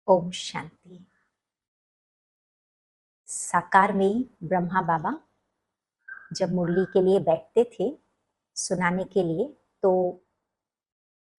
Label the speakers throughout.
Speaker 1: ओम शांति। साकार में ब्रह्मा बाबा जब मुरली के लिए बैठते थे सुनाने के लिए, तो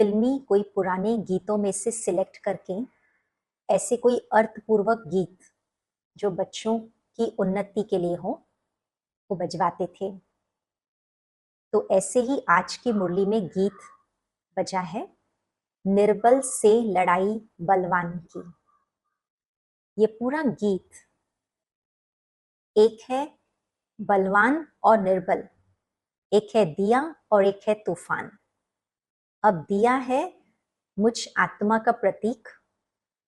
Speaker 1: फिल्मी कोई पुराने गीतों में से सिलेक्ट करके ऐसे कोई अर्थपूर्वक गीत जो बच्चों की उन्नति के लिए हो वो बजवाते थे। तो ऐसे ही आज की मुरली में गीत बजा है, निर्बल से लड़ाई बलवान की। ये पूरा गीत एक है बलवान और निर्बल, एक है दिया और एक है तूफान। अब दिया है मुझ आत्मा का प्रतीक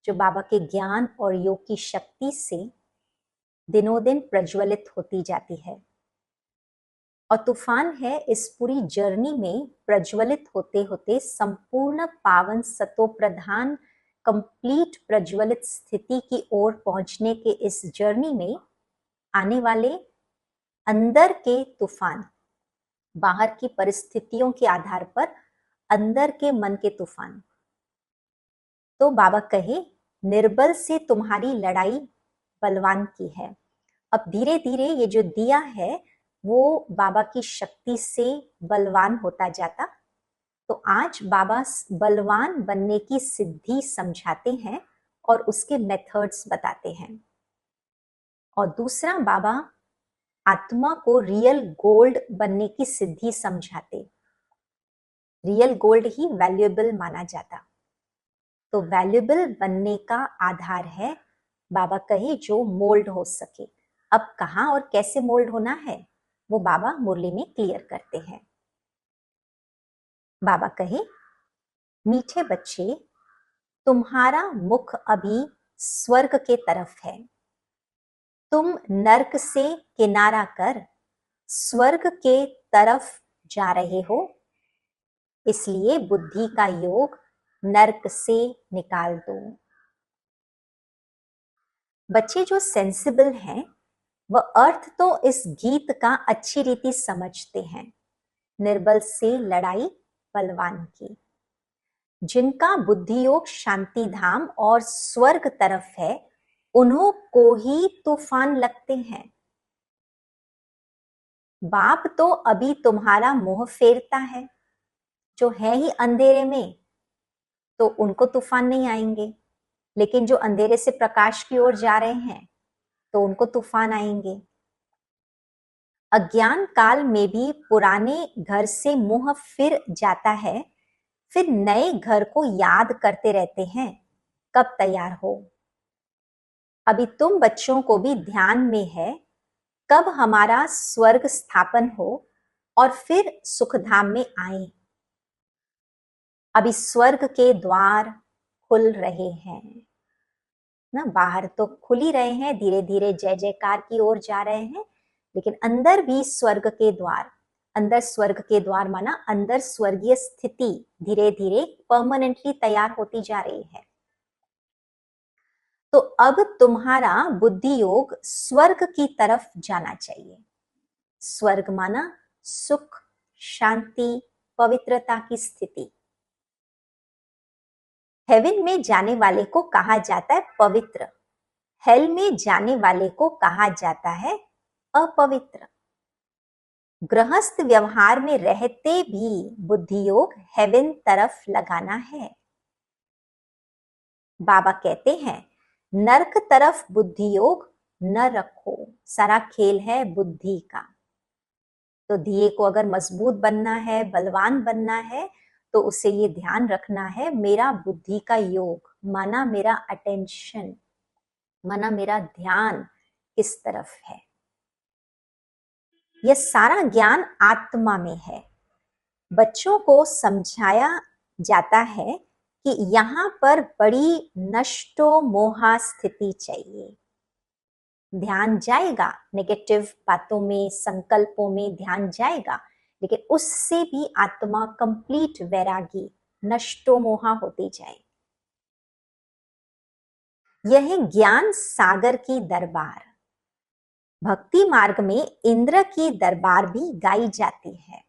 Speaker 1: जो बाबा के ज्ञान और योग की शक्ति से दिनों दिन प्रज्वलित होती जाती है, और तूफान है इस पूरी जर्नी में प्रज्वलित होते होते संपूर्ण पावन सतो प्रधान कंप्लीट प्रज्वलित स्थिति की ओर पहुंचने के इस जर्नी में आने वाले अंदर के तूफान, बाहर की परिस्थितियों के आधार पर अंदर के मन के तूफान। तो बाबा कहे निर्बल से तुम्हारी लड़ाई बलवान की है। अब धीरे धीरे ये जो दिया है वो बाबा की शक्ति से बलवान होता जाता। तो आज बाबा बलवान बनने की सिद्धि समझाते हैं और उसके मेथड्स बताते हैं। और दूसरा, बाबा आत्मा को रियल गोल्ड बनने की सिद्धि समझाते। रियल गोल्ड ही वैल्यूएबल माना जाता। तो वैल्यूएबल बनने का आधार है, बाबा कहे, जो मोल्ड हो सके। अब कहाँ और कैसे मोल्ड होना है वो बाबा मुरली में क्लियर करते हैं। बाबा कहे, मीठे बच्चे, तुम्हारा मुख अभी स्वर्ग के तरफ है। तुम नर्क से किनारा कर स्वर्ग के तरफ जा रहे हो, इसलिए बुद्धि का योग नर्क से निकाल दो। बच्चे जो सेंसिबल हैं वह अर्थ तो इस गीत का अच्छी रीति समझते हैं। निर्बल से लड़ाई बलवान की। जिनका बुद्धि योग शांति धाम और स्वर्ग तरफ है उन्हों को ही तूफान लगते हैं। बाप तो अभी तुम्हारा मुंह फेरता है, जो है ही अंधेरे में, तो उनको तूफान नहीं आएंगे। लेकिन जो अंधेरे से प्रकाश की ओर जा रहे हैं तो उनको तूफान आएंगे। अज्ञान काल में भी पुराने घर से मुंह फिर जाता है, फिर नए घर को याद करते रहते हैं कब तैयार हो। अभी तुम बच्चों को भी ध्यान में है कब हमारा स्वर्ग स्थापन हो और फिर सुखधाम में आए। अभी स्वर्ग के द्वार खुल रहे हैं ना, बाहर तो खुल ही रहे हैं, धीरे धीरे जय जयकार की ओर जा रहे हैं, लेकिन अंदर भी स्वर्ग के द्वार, अंदर स्वर्ग के द्वार माना अंदर स्वर्गीय स्थिति धीरे धीरे परमानेंटली तैयार होती जा रही है। तो अब तुम्हारा बुद्धि योग स्वर्ग की तरफ जाना चाहिए। स्वर्ग माना सुख, शांति, पवित्रता की स्थिति। हेवन में जाने वाले को कहा जाता है पवित्र, हेल में जाने वाले को कहा जाता है अपवित्र। गृहस्थ व्यवहार में रहते भी बुद्धि योग हेवन तरफ लगाना है। बाबा कहते हैं नरक तरफ बुद्धि योग न रखो, सारा खेल है बुद्धि का। तो दिए को अगर मजबूत बनना है, बलवान बनना है, तो उसे ये ध्यान रखना है मेरा बुद्धि का योग माना मेरा अटेंशन, माना मेरा ध्यान किस तरफ है। यह सारा ज्ञान आत्मा में है। बच्चों को समझाया जाता है कि यहाँ पर बड़ी नष्टो मोहा स्थिति चाहिए। ध्यान जाएगा नेगेटिव बातों में, संकल्पों में ध्यान जाएगा, लेकिन उससे भी आत्मा कंप्लीट वैरागी नष्टो मोहा होती जाए। यह ज्ञान सागर की दरबार। भक्ति मार्ग में इंद्र की दरबार भी गाई जाती है।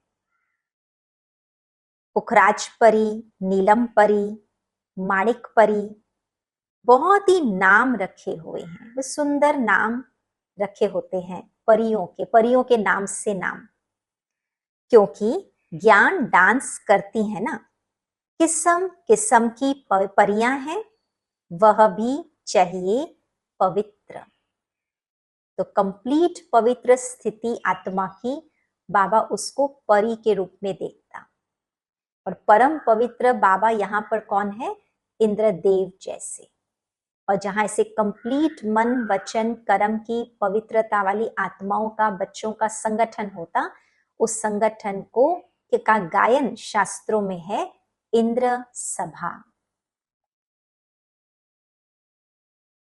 Speaker 1: पुखराज परी, नीलम परी, माणिक परी, बहुत ही नाम रखे हुए हैं, वे सुंदर नाम रखे होते हैं परियों के नाम से नाम, क्योंकि ज्ञान डांस करती है ना, किस्म किस्म की परियां हैं, वह भी चाहिए पवित्र। तो कंप्लीट पवित्र स्थिति आत्मा की बाबा उसको परी के रूप में देखता। और परम पवित्र बाबा यहाँ पर कौन है? इंद्रदेव जैसे। और जहां ऐसे कंप्लीट मन वचन कर्म की पवित्रता वाली आत्माओं का, बच्चों का संगठन होता, उस संगठन को का गायन शास्त्रों में है इंद्र सभा।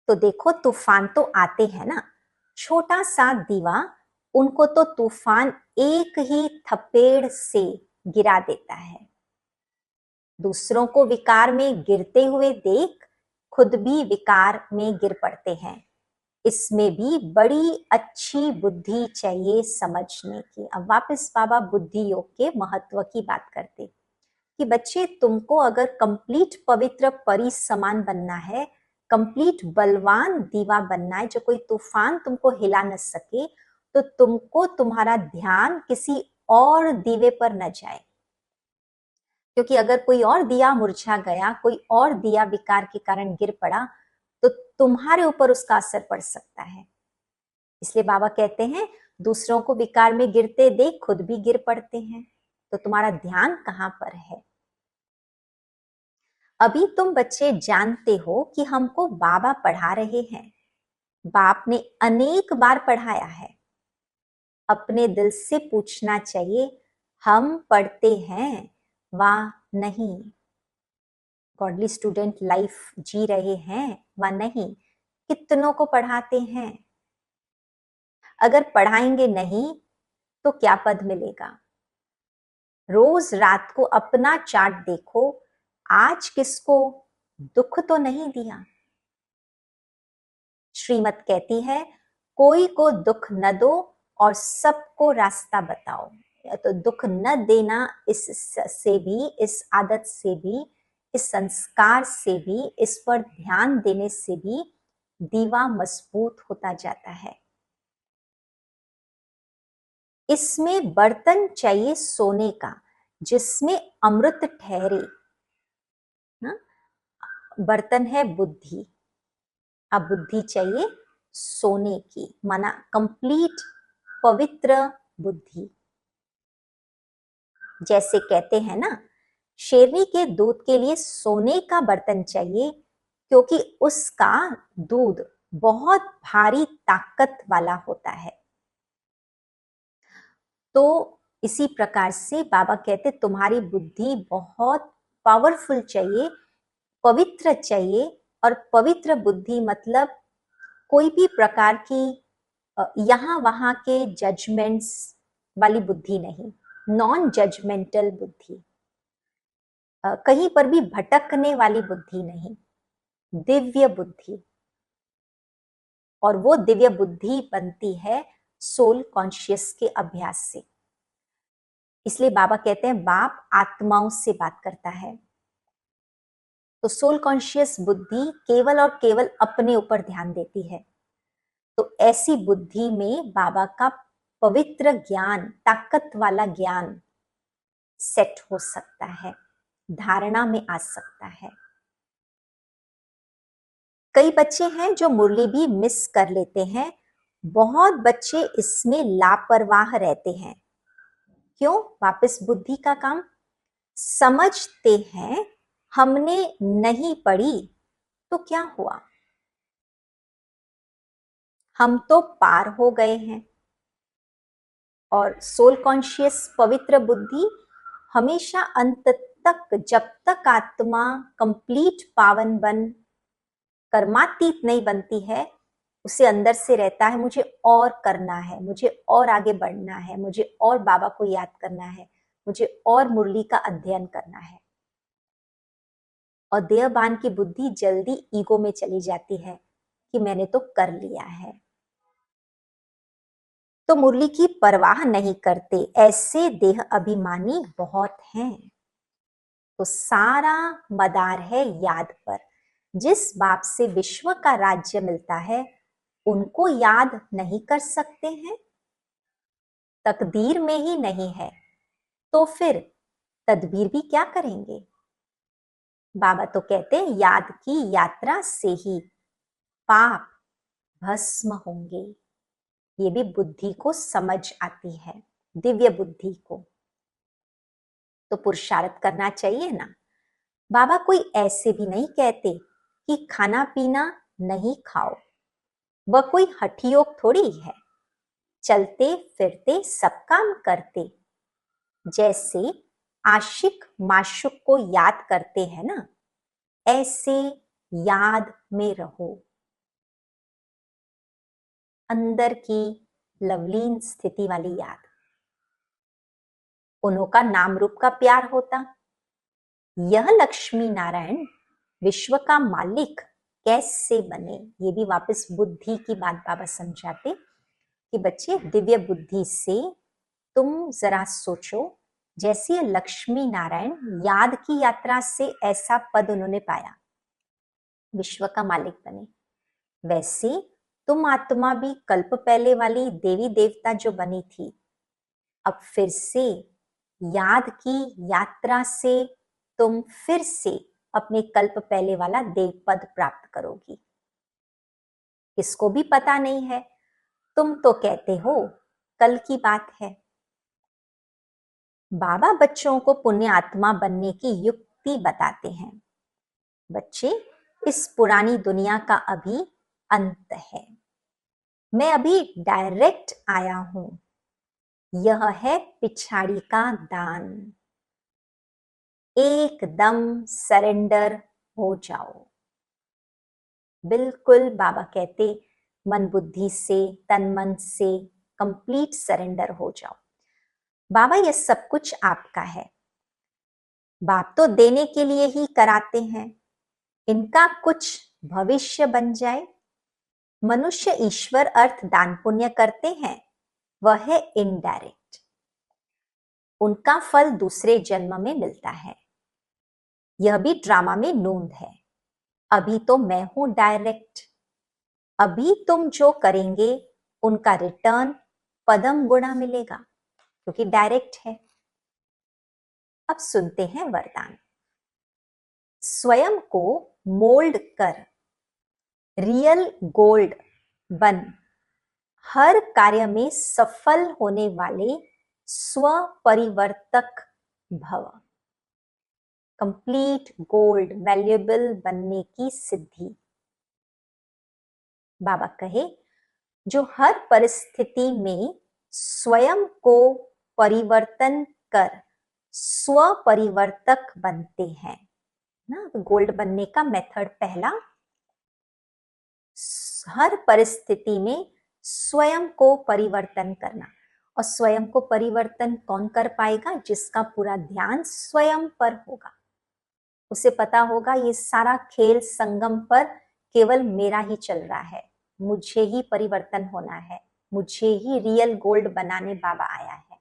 Speaker 1: तो देखो तूफान तो आते हैं ना, छोटा सा दीवा उनको तो तूफान एक ही थपेड़ से गिरा देता है। दूसरों को विकार में गिरते हुए देख खुद भी विकार में गिर पड़ते हैं। इसमें भी बड़ी अच्छी बुद्धि चाहिए समझने की। अब वापस बाबा बुद्धि योग के महत्व की बात करते कि बच्चे, तुमको अगर कंप्लीट पवित्र परी समान बनना है, कंप्लीट बलवान दीवा बनना है जो कोई तूफान तुमको हिला न सके, तो तुमको तुम्हारा ध्यान किसी और दीवे पर न जाए, क्योंकि अगर कोई और दिया मुरझा गया, कोई और दिया विकार के कारण गिर पड़ा, तो तुम्हारे ऊपर उसका असर पड़ सकता है। इसलिए बाबा कहते हैं दूसरों को विकार में गिरते देख खुद भी गिर पड़ते हैं, तो तुम्हारा ध्यान कहां पर है? अभी तुम बच्चे जानते हो कि हमको बाबा पढ़ा रहे हैं, बाप ने अनेक बार पढ़ाया है। अपने दिल से पूछना चाहिए, हम पढ़ते हैं वा नहीं? गॉडली स्टूडेंट लाइफ जी रहे हैं वा नहीं? कितनों को पढ़ाते हैं? अगर पढ़ाएंगे नहीं तो क्या पद मिलेगा? रोज रात को अपना चार्ट देखो, आज किसको दुख तो नहीं दिया? श्रीमत कहती है कोई को दुख न दो और सबको रास्ता बताओ। तो दुख न देना, इससे भी, इस आदत से भी, इस संस्कार से भी, इस पर ध्यान देने से भी दीवा मजबूत होता जाता है। इसमें बर्तन चाहिए सोने का जिसमें अमृत ठहरे। बर्तन है बुद्धि, अब बुद्धि चाहिए सोने की, माना कंप्लीट पवित्र बुद्धि। जैसे कहते हैं ना, शेरनी के दूध के लिए सोने का बर्तन चाहिए, क्योंकि उसका दूध बहुत भारी ताकत वाला होता है। तो इसी प्रकार से बाबा कहते तुम्हारी बुद्धि बहुत पावरफुल चाहिए, पवित्र चाहिए। और पवित्र बुद्धि मतलब कोई भी प्रकार की यहाँ वहां के जजमेंट्स वाली बुद्धि नहीं, नॉन जजमेंटल बुद्धि, कहीं पर भी भटकने वाली बुद्धि नहीं, दिव्य बुद्धि। और वो दिव्य बुद्धि बनती है सोल कॉन्शियस के अभ्यास से। इसलिए बाबा कहते हैं बाप आत्माओं से बात करता है, तो सोल कॉन्शियस बुद्धि केवल और केवल अपने ऊपर ध्यान देती है। तो ऐसी बुद्धि में बाबा का पवित्र ज्ञान, ताकत वाला ज्ञान सेट हो सकता है, धारणा में आ सकता है। कई बच्चे हैं जो मुरली भी मिस कर लेते हैं, बहुत बच्चे इसमें लापरवाह रहते हैं। क्यों? वापस बुद्धि का काम। समझते हैं हमने नहीं पढ़ी तो क्या हुआ, हम तो पार हो गए हैं। और सोल कॉन्शियस पवित्र बुद्धि हमेशा अंत तक, जब तक आत्मा कंप्लीट पावन बन कर्मातीत नहीं बनती है, उसे अंदर से रहता है मुझे और करना है, मुझे और आगे बढ़ना है, मुझे और बाबा को याद करना है, मुझे और मुरली का अध्ययन करना है। और देहभान की बुद्धि जल्दी ईगो में चली जाती है कि मैंने तो कर लिया है, तो मुरली की परवाह नहीं करते। ऐसे देह अभिमानी बहुत हैं। तो सारा मदार है याद पर। जिस बाप से विश्व का राज्य मिलता है उनको याद नहीं कर सकते हैं? तकदीर में ही नहीं है तो फिर तदबीर भी क्या करेंगे? बाबा तो कहते हैं याद की यात्रा से ही पाप भस्म होंगे। ये भी बुद्धि को समझ आती है, दिव्य बुद्धि को। तो पुरुषार्थ करना चाहिए ना। बाबा कोई ऐसे भी नहीं कहते कि खाना पीना नहीं खाओ, वह कोई हठयोग थोड़ी है। चलते फिरते सब काम करते, जैसे आशिक माशुक को याद करते हैं ना, ऐसे याद में रहो। अंदर की लवलीन स्थिति वाली याद। उन्हों का नाम रूप का प्यार होता। यह लक्ष्मी नारायण विश्व का मालिक कैसे बने? ये भी वापस बुद्धि की बात बाबा समझाते कि बच्चे दिव्य बुद्धि से तुम जरा सोचो, जैसे लक्ष्मी नारायण याद की यात्रा से ऐसा पद उन्होंने पाया, विश्व का मालिक बने, वैसे तुम आत्मा भी कल्प पहले वाली देवी देवता जो बनी थी, अब फिर से याद की यात्रा से तुम फिर से अपने कल्प पहले वाला देव पद प्राप्त करोगी। इसको भी पता नहीं है, तुम तो कहते हो कल की बात है। बाबा बच्चों को पुण्य आत्मा बनने की युक्ति बताते हैं। बच्चे, इस पुरानी दुनिया का अभी अंत है। मैं अभी डायरेक्ट आया हूं। यह है पिछाड़ी का दान। एकदम सरेंडर हो जाओ। बिल्कुल बाबा कहते मन बुद्धि से, तन मन से कंप्लीट सरेंडर हो जाओ। बाबा ये सब कुछ आपका है। बाप तो देने के लिए ही कराते हैं, इनका कुछ भविष्य बन जाए। मनुष्य ईश्वर अर्थ दान पुण्य करते हैं, वह है इनडायरेक्ट। उनका फल दूसरे जन्म में मिलता है। यह भी ड्रामा में नोंद है। अभी तो मैं हूं डायरेक्ट। अभी तुम जो करेंगे उनका रिटर्न पदम गुणा मिलेगा, क्योंकि डायरेक्ट है। अब सुनते हैं वरदान। स्वयं को मोल्ड कर रियल गोल्ड बन, हर कार्य में सफल होने वाले स्वपरिवर्तक भव। कंप्लीट गोल्ड वैल्यूएबल बनने की सिद्धि। बाबा कहे जो हर परिस्थिति में स्वयं को परिवर्तन कर स्वपरिवर्तक बनते हैं ना। गोल्ड बनने का मेथड पहला, हर परिस्थिति में स्वयं को परिवर्तन करना। और स्वयं को परिवर्तन कौन कर पाएगा? जिसका पूरा ध्यान स्वयं पर होगा। उसे पता होगा ये सारा खेल संगम पर केवल मेरा ही चल रहा है, मुझे ही परिवर्तन होना है, मुझे ही रियल गोल्ड बनाने बाबा आया है।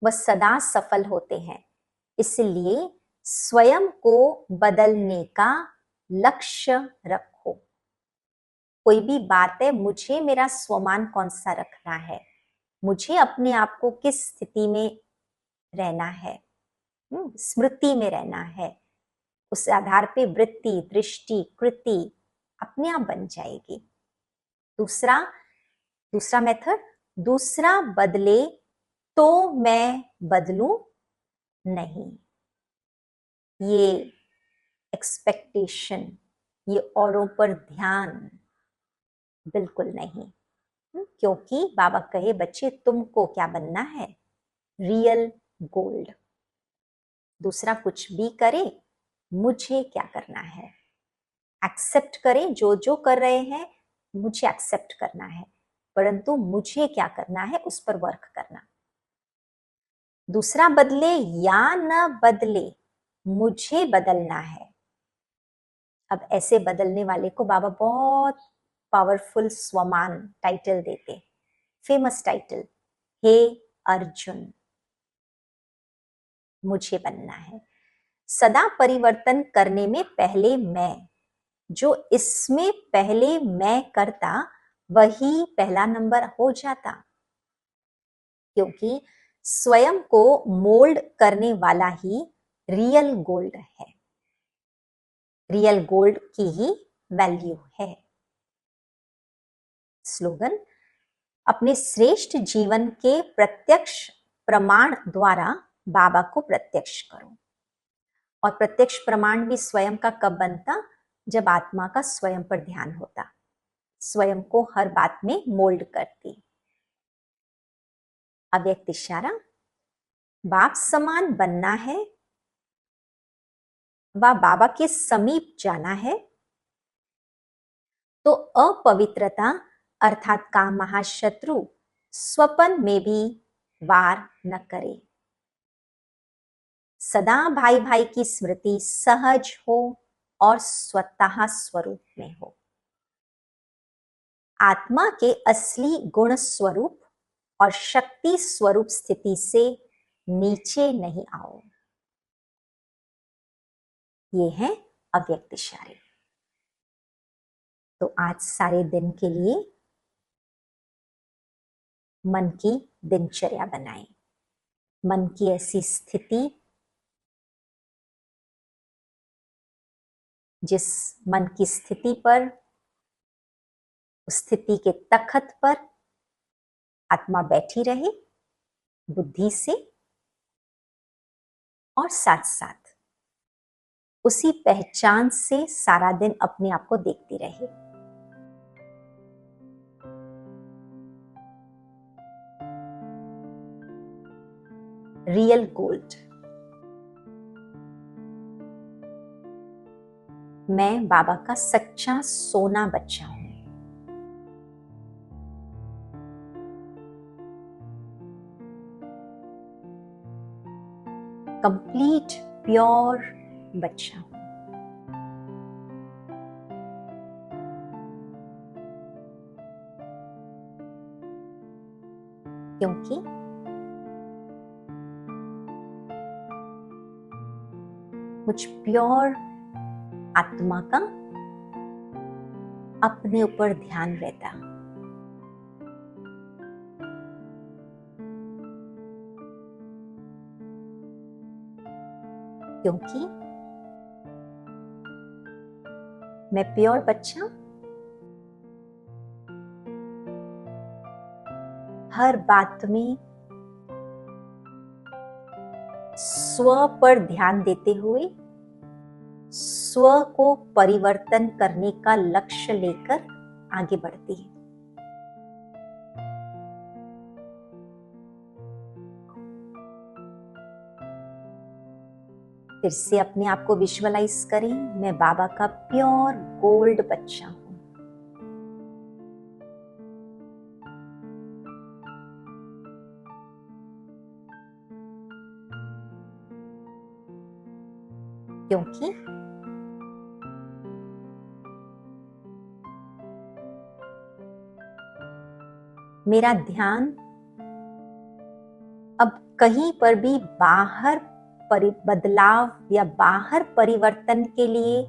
Speaker 1: वह सदा सफल होते हैं। इसलिए स्वयं को बदलने का लक्ष्य रखो। कोई भी बात है, मुझे मेरा स्वमान कौन सा रखना है, मुझे अपने आप को किस स्थिति में रहना है, स्मृति में रहना है, उस आधार पे वृत्ति दृष्टि कृति अपने आप बन जाएगी। दूसरा मेथड, दूसरा बदले तो मैं बदलूं नहीं। ये एक्सपेक्टेशन, ये औरों पर ध्यान बिल्कुल नहीं। क्योंकि बाबा कहे बच्चे तुमको क्या बनना है? Real gold. दूसरा कुछ भी करे, मुझे क्या करना है? एक्सेप्ट करें जो जो कर रहे हैं, मुझे एक्सेप्ट करना है, परंतु मुझे क्या करना है उस पर वर्क करना। दूसरा बदले या न बदले, मुझे बदलना है। अब ऐसे बदलने वाले को बाबा बहुत पावरफुल स्वमान टाइटल देते, फेमस टाइटल, हे अर्जुन मुझे बनना है। सदा परिवर्तन करने में पहले मैं, जो इसमें पहले मैं करता वही पहला नंबर हो जाता, क्योंकि स्वयं को मोल्ड करने वाला ही रियल गोल्ड है, रियल गोल्ड की ही वैल्यू है। स्लोगन, अपने श्रेष्ठ जीवन के प्रत्यक्ष प्रमाण द्वारा बाबा को प्रत्यक्ष करो। और प्रत्यक्ष प्रमाण भी स्वयं का कब बनता? जब आत्मा का स्वयं पर ध्यान होता, स्वयं को हर बात में मोल्ड करती। अव्यक्त इशारा, बाप समान बनना है व बाबा के समीप जाना है तो अपवित्रता अर्थात काम महाशत्रु स्वपन में भी वार न करे। सदा भाई भाई की स्मृति सहज हो और स्वतः स्वरूप में हो। आत्मा के असली गुण स्वरूप और शक्ति स्वरूप स्थिति से नीचे नहीं आओ। ये है अव्यक्त इशारे। तो आज सारे दिन के लिए मन की दिनचर्या बनाएं, मन की ऐसी स्थिति जिस मन की स्थिति पर, स्थिति के तखत पर आत्मा बैठी रहे बुद्धि से, और साथ साथ उसी पहचान से सारा दिन अपने आप को देखती रहे। रियल गोल्ड, मैं बाबा का सच्चा सोना बच्चा हूं। कंप्लीट प्योर बच्चा हूं। क्योंकि मुझ प्योर आत्मा का अपने ऊपर ध्यान रहता। क्योंकि मैं प्योर बच्चा हर बात में स्व पर ध्यान देते हुए स्व को परिवर्तन करने का लक्ष्य लेकर आगे बढ़ती है। फिर से अपने आप को विजुअलाइज करें, मैं बाबा का प्योर गोल्ड बच्चा हूं। क्योंकि मेरा ध्यान अब कहीं पर भी बाहर बदलाव या बाहर परिवर्तन के लिए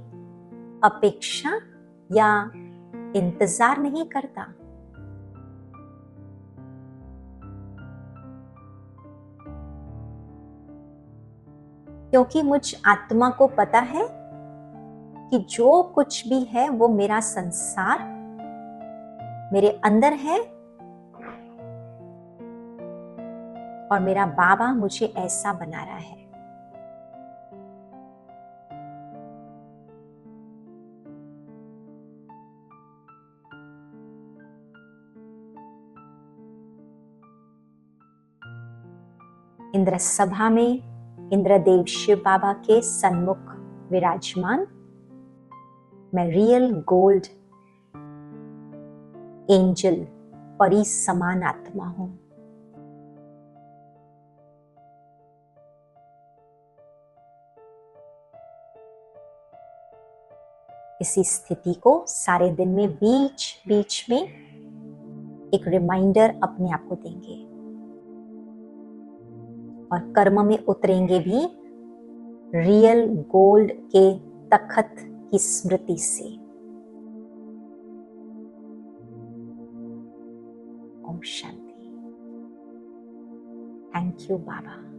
Speaker 1: अपेक्षा या इंतजार नहीं करता। क्योंकि मुझ आत्मा को पता है कि जो कुछ भी है वो मेरा संसार मेरे अंदर है और मेरा बाबा मुझे ऐसा बना रहा है। इंद्र सभा में इंद्रदेव शिव बाबा के सन्मुख विराजमान मैं रियल गोल्ड एंजल परी समान आत्मा हूं। इसी स्थिति को सारे दिन में बीच बीच में एक रिमाइंडर अपने आप को देंगे और कर्म में उतरेंगे भी रियल गोल्ड के तखत की स्मृति से। ओम शांति। Thank you Baba.